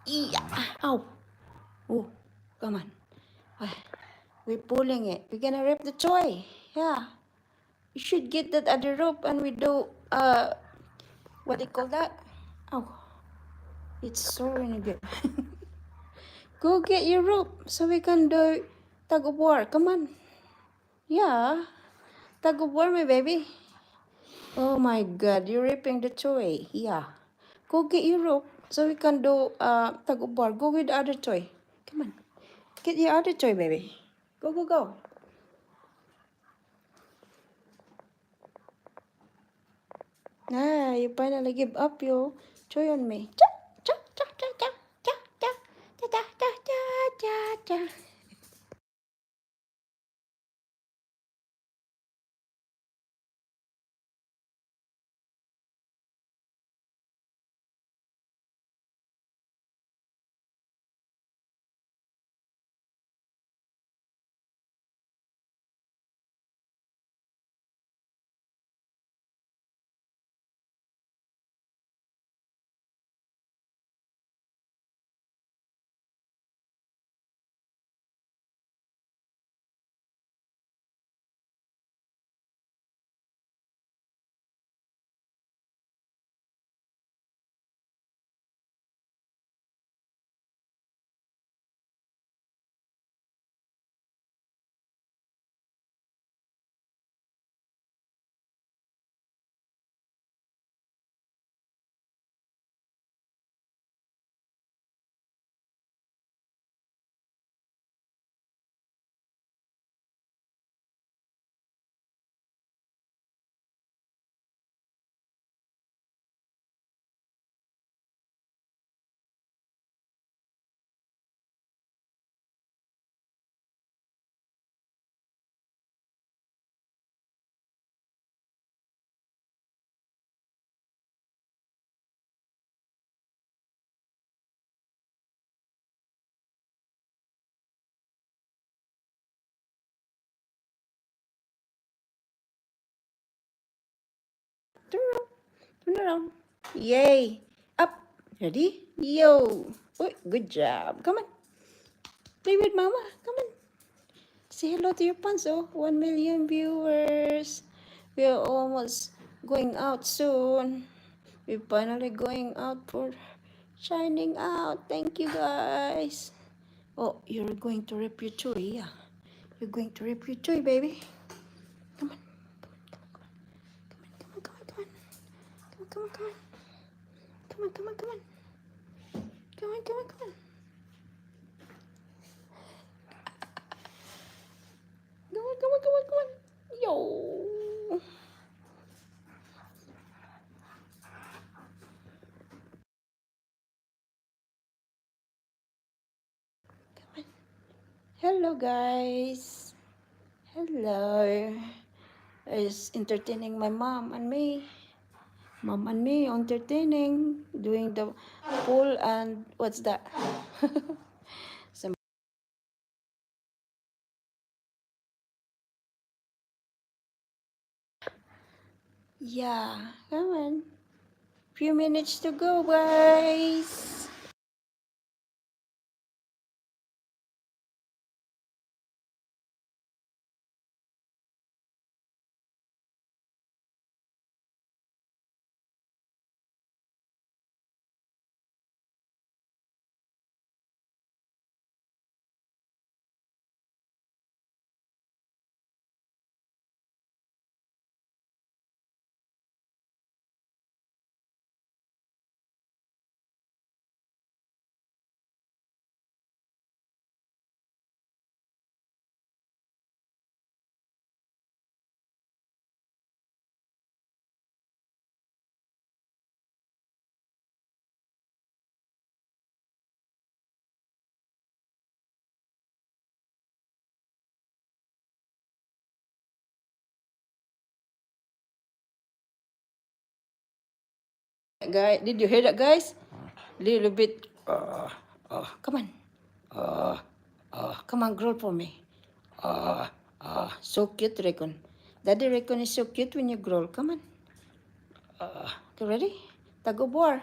Yeah. Ow. Oh, come on. Ah, we're pulling it. We're gonna rip the toy. Yeah. You should get that other rope and we do, what do you call that? Oh, it's so really good. Go get your rope so we can do tug of war. Come on. Yeah. Tug of war, my baby. Oh my God, you're ripping the toy. Yeah. Go get your rope so we can do tug of war. Go with the other toy. Come on. Get your other toy, baby. Go, go, go. Ah, you finally give up your toy on me. Cha, cha, cha, cha, cha, cha, cha, cha, cha, cha, cha, cha, cha. Turn around. Turn around. Yay. Up. Ready? Yo. Oh, good job. Come on. Play with mama. Come on. Say hello to your fans. Oh, 1 million viewers. We are almost going out soon. We're finally going out for shining out. Thank you guys. Oh, you're going to rip your toy. Yeah. You're going to rip your toy, baby. Come on. Come on, come on, come on, come on. Come on, come on, come on. Come on, come on, come on. Come on, come on, come on. Come on, come on, come on, come on. Yo. Come on. Hello, guys. Hello. Is entertaining my mom and me. Mom and me entertaining, doing the pool and what's that? Some, yeah, come on. Few minutes to go, guys. Guys, did you hear that, guys? Little bit. Come on. Come on, grow for me. So cute, Recon. Daddy Recon is so cute when you grow. Come on. Okay, ready? Tug of war.